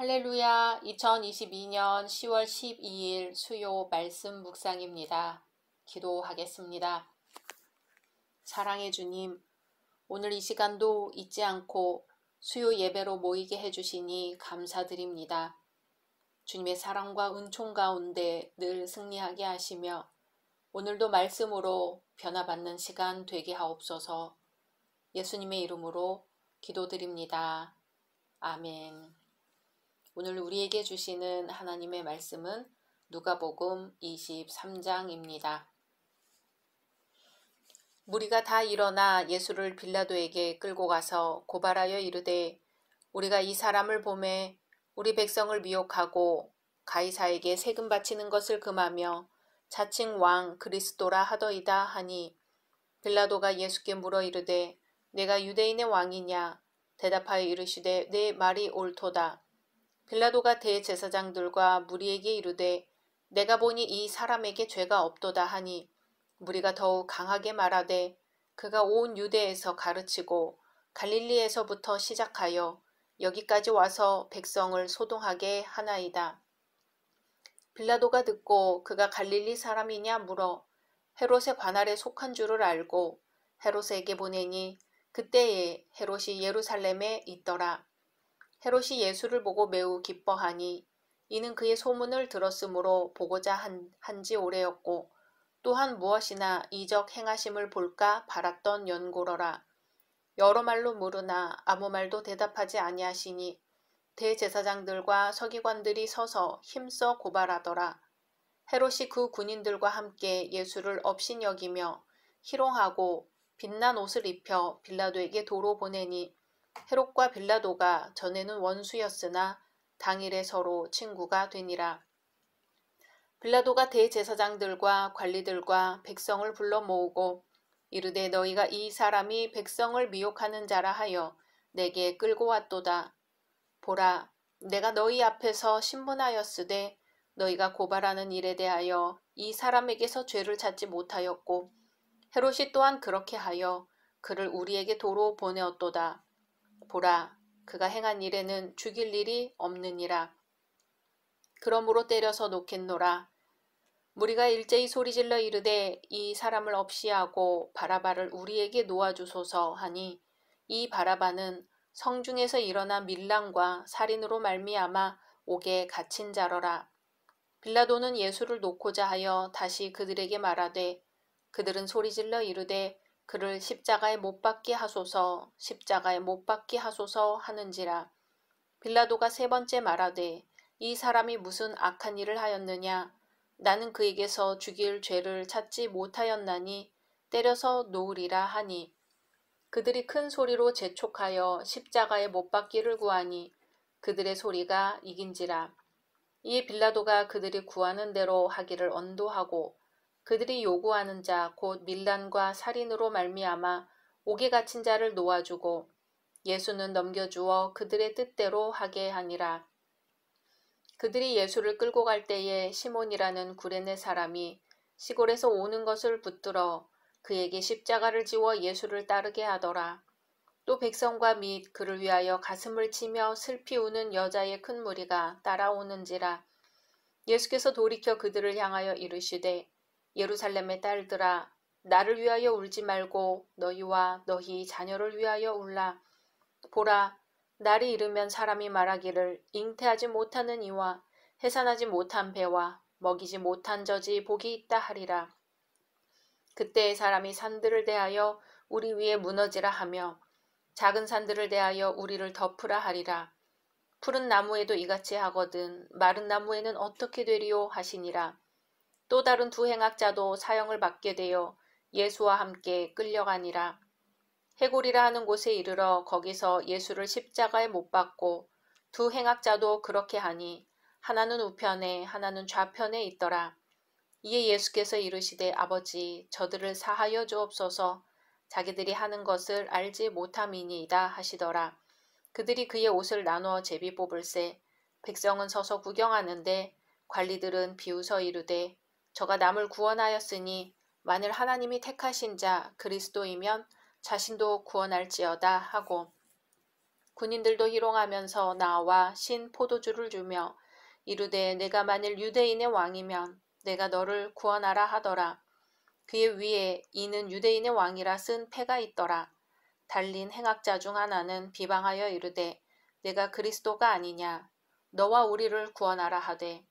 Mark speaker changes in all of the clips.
Speaker 1: 할렐루야. 2022년 10월 12일 수요 말씀 묵상입니다. 기도하겠습니다. 사랑의 주님, 오늘 이 시간도 잊지 않고 수요 예배로 모이게 해주시니 감사드립니다. 주님의 사랑과 은총 가운데 늘 승리하게 하시며 오늘도 말씀으로 변화받는 시간 되게 하옵소서. 예수님의 이름으로 기도드립니다. 아멘. 오늘 우리에게 주시는 하나님의 말씀은 누가복음 23장입니다. 무리가 다 일어나 예수를 빌라도에게 끌고 가서 고발하여 이르되 우리가 이 사람을 보매 우리 백성을 미혹하고 가이사에게 세금 바치는 것을 금하며 자칭 왕 그리스도라 하더이다 하니 빌라도가 예수께 물어 이르되 내가 유대인의 왕이냐? 대답하여 이르시되 내 말이 옳도다. 빌라도가 대제사장들과 무리에게 이르되 내가 보니 이 사람에게 죄가 없도다 하니 무리가 더욱 강하게 말하되 그가 온 유대에서 가르치고 갈릴리에서부터 시작하여 여기까지 와서 백성을 소동하게 하나이다. 빌라도가 듣고 그가 갈릴리 사람이냐 물어 헤롯의 관할에 속한 줄을 알고 헤롯에게 보내니 그때에 헤롯이 예루살렘에 있더라. 헤롯이 예수를 보고 매우 기뻐하니 이는 그의 소문을 들었으므로 보고자 한지 오래였고 또한 무엇이나 이적 행하심을 볼까 바랐던 연고로라. 여러 말로 물으나 아무 말도 대답하지 아니하시니 대제사장들과 서기관들이 서서 힘써 고발하더라. 헤롯이 그 군인들과 함께 예수를 업신여기며 희롱하고 빛난 옷을 입혀 빌라도에게 도로 보내니 헤롯과 빌라도가 전에는 원수였으나 당일에 서로 친구가 되니라. 빌라도가 대제사장들과 관리들과 백성을 불러 모으고 이르되 너희가 이 사람이 백성을 미혹하는 자라 하여 내게 끌고 왔도다. 보라, 내가 너희 앞에서 신문하였으되 너희가 고발하는 일에 대하여 이 사람에게서 죄를 찾지 못하였고 헤롯이 또한 그렇게 하여 그를 우리에게 도로 보내었도다. 보라, 그가 행한 일에는 죽일 일이 없느니라. 그러므로 때려서 놓겠노라. 무리가 일제히 소리질러 이르되 이 사람을 없이하고 바라바를 우리에게 놓아주소서 하니 이 바라바는 성중에서 일어난 밀랑과 살인으로 말미암아 옥에 갇힌 자러라. 빌라도는 예수를 놓고자 하여 다시 그들에게 말하되 그들은 소리질러 이르되 그를 십자가에 못 박게 하소서 십자가에 못 박게 하소서 하는지라. 빌라도가 세 번째 말하되 이 사람이 무슨 악한 일을 하였느냐? 나는 그에게서 죽일 죄를 찾지 못하였나니 때려서 놓으리라 하니 그들이 큰 소리로 재촉하여 십자가에 못 박기를 구하니 그들의 소리가 이긴지라. 이에 빌라도가 그들이 구하는 대로 하기를 언도하고 그들이 요구하는 자 곧 밀란과 살인으로 말미암아 옥에 갇힌 자를 놓아주고 예수는 넘겨주어 그들의 뜻대로 하게 하니라. 그들이 예수를 끌고 갈 때에 시몬이라는 구레네 사람이 시골에서 오는 것을 붙들어 그에게 십자가를 지워 예수를 따르게 하더라. 또 백성과 및 그를 위하여 가슴을 치며 슬피 우는 여자의 큰 무리가 따라오는지라. 예수께서 돌이켜 그들을 향하여 이르시되 예루살렘의 딸들아 나를 위하여 울지 말고 너희와 너희 자녀를 위하여 울라. 보라, 날이 이르면 사람이 말하기를 잉태하지 못하는 이와 해산하지 못한 배와 먹이지 못한 젖이 복이 있다 하리라. 그때의 사람이 산들을 대하여 우리 위에 무너지라 하며 작은 산들을 대하여 우리를 덮으라 하리라. 푸른 나무에도 이같이 하거든 마른 나무에는 어떻게 되리요 하시니라. 또 다른 두 행악자도 사형을 받게 되어 예수와 함께 끌려가니라. 해골이라 하는 곳에 이르러 거기서 예수를 십자가에 못 박고 두 행악자도 그렇게 하니 하나는 우편에 하나는 좌편에 있더라. 이에 예수께서 이르시되 아버지 저들을 사하여 주옵소서 자기들이 하는 것을 알지 못함이니이다 하시더라. 그들이 그의 옷을 나누어 제비 뽑을새 백성은 서서 구경하는데 관리들은 비웃어 이르되 저가 남을 구원하였으니 만일 하나님이 택하신 자 그리스도이면 자신도 구원할지어다 하고 군인들도 희롱하면서 나와 신 포도주를 주며 이르되 내가 만일 유대인의 왕이면 내가 너를 구원하라 하더라. 그의 위에 이는 유대인의 왕이라 쓴 패가 있더라. 달린 행악자 중 하나는 비방하여 이르되 내가 그리스도가 아니냐 너와 우리를 구원하라 하되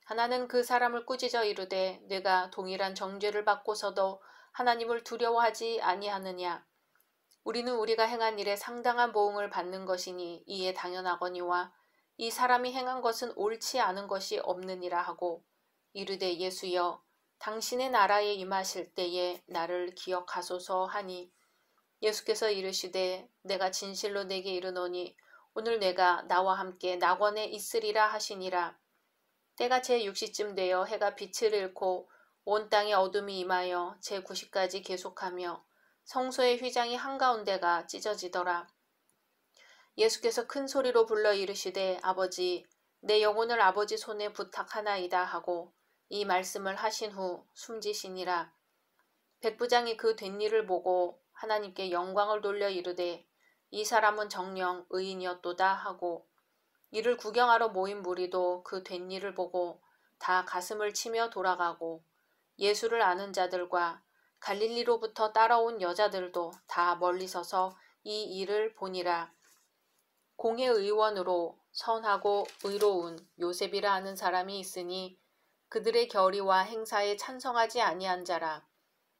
Speaker 1: 하나는 그 사람을 꾸짖어 이르되 내가 동일한 정죄를 받고서도 하나님을 두려워하지 아니하느냐 우리는 우리가 행한 일에 상당한 보응을 받는 것이니 이에 당연하거니와 이 사람이 행한 것은 옳지 않은 것이 없느니라 하고 이르되 예수여 당신의 나라에 임하실 때에 나를 기억하소서 하니 예수께서 이르시되 내가 진실로 내게 이르노니 오늘 내가 나와 함께 낙원에 있으리라 하시니라. 때가 제6시쯤 되어 해가 빛을 잃고 온 땅에 어둠이 임하여 제9시까지 계속하며 성소의 휘장이 한가운데가 찢어지더라. 예수께서 큰 소리로 불러 이르시되 아버지 내 영혼을 아버지 손에 부탁하나이다 하고 이 말씀을 하신 후 숨지시니라. 백부장이 그 된 일을 보고 하나님께 영광을 돌려 이르되 이 사람은 정녕 의인이었도다 하고 이를 구경하러 모인 무리도 그 된 일을 보고 다 가슴을 치며 돌아가고 예수를 아는 자들과 갈릴리로부터 따라온 여자들도 다 멀리 서서 이 일을 보니라. 공회의원으로 선하고 의로운 요셉이라 하는 사람이 있으니 그들의 결의와 행사에 찬성하지 아니한 자라.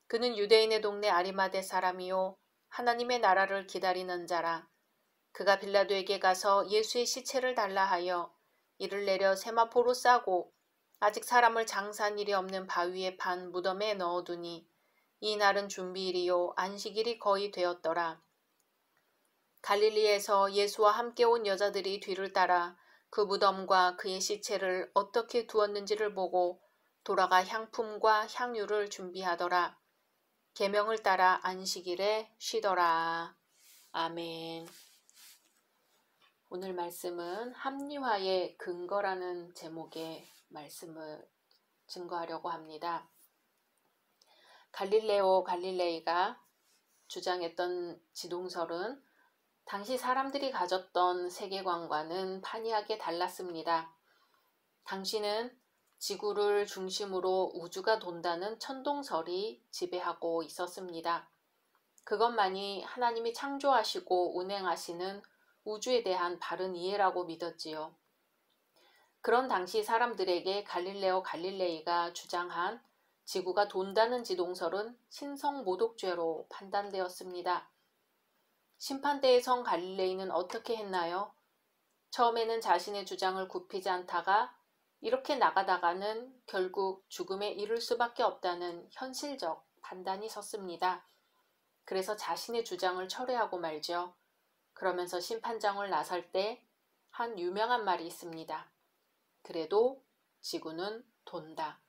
Speaker 1: 그는 유대인의 동네 아리마대 사람이요 하나님의 나라를 기다리는 자라. 그가 빌라도에게 가서 예수의 시체를 달라 하여 이를 내려 세마포로 싸고 아직 사람을 장사한 일이 없는 바위에 판 무덤에 넣어두니 이 날은 준비일이요 안식일이 거의 되었더라. 갈릴리에서 예수와 함께 온 여자들이 뒤를 따라 그 무덤과 그의 시체를 어떻게 두었는지를 보고 돌아가 향품과 향유를 준비하더라. 계명을 따라 안식일에 쉬더라. 아멘. 오늘 말씀은 합리화의 근거라는 제목의 말씀을 증거하려고 합니다. 갈릴레오 갈릴레이가 주장했던 지동설은 당시 사람들이 가졌던 세계관과는 판이하게 달랐습니다. 당시는 지구를 중심으로 우주가 돈다는 천동설이 지배하고 있었습니다. 그것만이 하나님이 창조하시고 운행하시는 우주에 대한 바른 이해라고 믿었지요. 그런 당시 사람들에게 갈릴레오 갈릴레이가 주장한 지구가 돈다는 지동설은 신성모독죄로 판단되었습니다. 심판대의 성 갈릴레이는 어떻게 했나요? 처음에는 자신의 주장을 굽히지 않다가 이렇게 나가다가는 결국 죽음에 이를 수밖에 없다는 현실적 판단이 섰습니다. 그래서 자신의 주장을 철회하고 말죠. 그러면서 심판장을 나설 때 한 유명한 말이 있습니다. 그래도 지구는 돈다.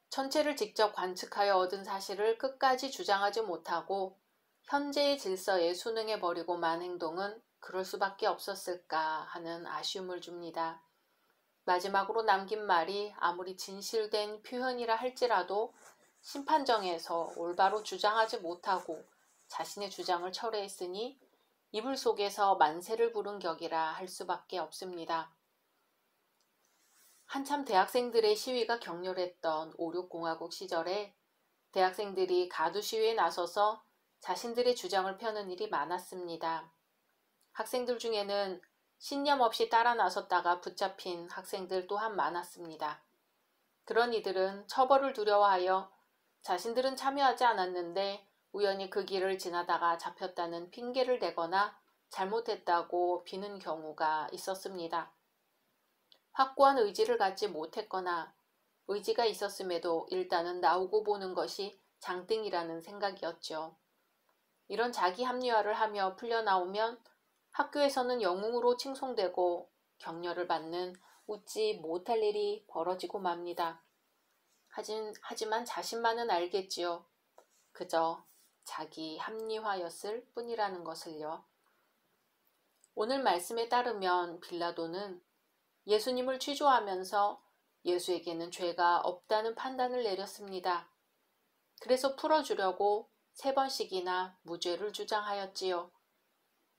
Speaker 1: 천체를 직접 관측하여 얻은 사실을 끝까지 주장하지 못하고 현재의 질서에 순응해버리고만 행동은 그럴 수밖에 없었을까 하는 아쉬움을 줍니다. 마지막으로 남긴 말이 아무리 진실된 표현이라 할지라도 심판정에서 올바로 주장하지 못하고 자신의 주장을 철회했으니 이불 속에서 만세를 부른 격이라 할 수밖에 없습니다. 한참 대학생들의 시위가 격렬했던 5.6공화국 시절에 대학생들이 가두 시위에 나서서 자신들의 주장을 펴는 일이 많았습니다. 학생들 중에는 신념 없이 따라 나섰다가 붙잡힌 학생들 또한 많았습니다. 그런 이들은 처벌을 두려워하여 자신들은 참여하지 않았는데 우연히 그 길을 지나다가 잡혔다는 핑계를 대거나 잘못했다고 비는 경우가 있었습니다. 확고한 의지를 갖지 못했거나 의지가 있었음에도 일단은 나오고 보는 것이 장땡이라는 생각이었죠. 이런 자기 합리화를 하며 풀려나오면 학교에서는 영웅으로 칭송되고 격려를 받는 웃지 못할 일이 벌어지고 맙니다. 하지만 자신만은 알겠지요. 그저 자기 합리화였을 뿐이라는 것을요. 오늘 말씀에 따르면 빌라도는 예수님을 취조하면서 예수에게는 죄가 없다는 판단을 내렸습니다. 그래서 풀어주려고 3번씩이나 무죄를 주장하였지요.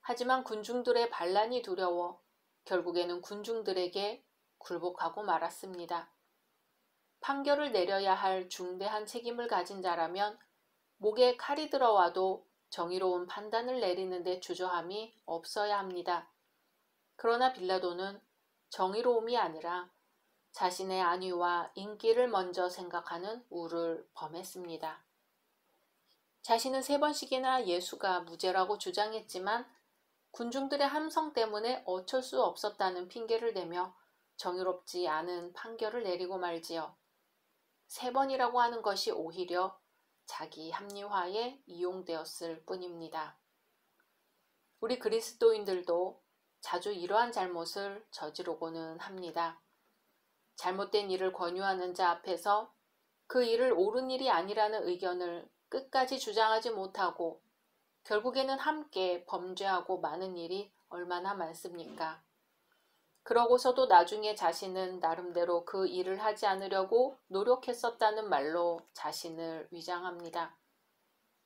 Speaker 1: 하지만 군중들의 반란이 두려워 결국에는 군중들에게 굴복하고 말았습니다. 판결을 내려야 할 중대한 책임을 가진 자라면 목에 칼이 들어와도 정의로운 판단을 내리는 데 주저함이 없어야 합니다. 그러나 빌라도는 정의로움이 아니라 자신의 안위와 인기를 먼저 생각하는 우를 범했습니다. 자신은 3번씩이나 예수가 무죄라고 주장했지만 군중들의 함성 때문에 어쩔 수 없었다는 핑계를 대며 정의롭지 않은 판결을 내리고 말지요. 3번이라고 하는 것이 오히려 자기 합리화에 이용되었을 뿐입니다. 우리 그리스도인들도 자주 이러한 잘못을 저지르고는 합니다. 잘못된 일을 권유하는 자 앞에서 그 일을 옳은 일이 아니라는 의견을 끝까지 주장하지 못하고 결국에는 함께 범죄하고 마는 일이 얼마나 많습니까? 그러고서도 나중에 자신은 나름대로 그 일을 하지 않으려고 노력했었다는 말로 자신을 위장합니다.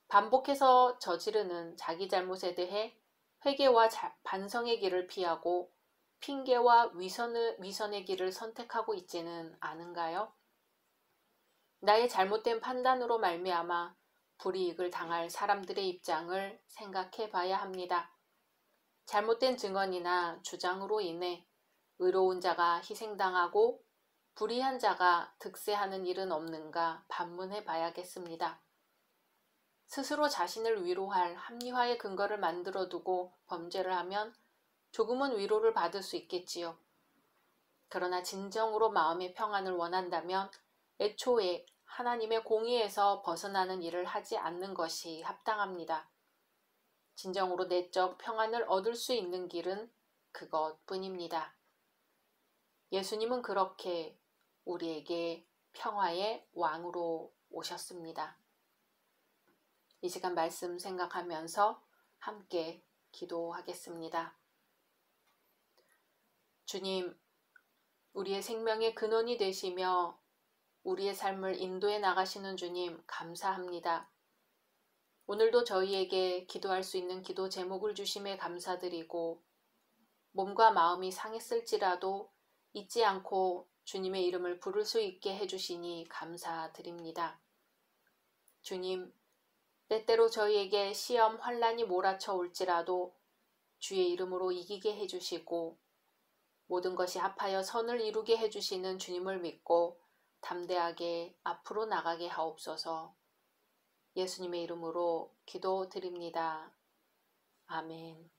Speaker 1: 반복해서 저지르는 자기 잘못에 대해 회개와 반성의 길을 피하고 핑계와 위선의 길을 선택하고 있지는 않은가요? 나의 잘못된 판단으로 말미암아 불이익을 당할 사람들의 입장을 생각해 봐야 합니다. 잘못된 증언이나 주장으로 인해 의로운 자가 희생당하고 불의한 자가 득세하는 일은 없는가 반문해 봐야겠습니다. 스스로 자신을 위로할 합리화의 근거를 만들어 두고 범죄를 하면 조금은 위로를 받을 수 있겠지요. 그러나 진정으로 마음의 평안을 원한다면 애초에 하나님의 공의에서 벗어나는 일을 하지 않는 것이 합당합니다. 진정으로 내적 평안을 얻을 수 있는 길은 그것뿐입니다. 예수님은 그렇게 우리에게 평화의 왕으로 오셨습니다. 이 시간 말씀 생각하면서 함께 기도하겠습니다. 주님, 우리의 생명의 근원이 되시며 우리의 삶을 인도해 나가시는 주님 감사합니다. 오늘도 저희에게 기도할 수 있는 기도 제목을 주심에 감사드리고 몸과 마음이 상했을지라도 잊지 않고 주님의 이름을 부를 수 있게 해주시니 감사드립니다. 주님, 때때로 저희에게 시험 환난이 몰아쳐 올지라도 주의 이름으로 이기게 해주시고 모든 것이 합하여 선을 이루게 해주시는 주님을 믿고 담대하게 앞으로 나가게 하옵소서. 예수님의 이름으로 기도드립니다. 아멘.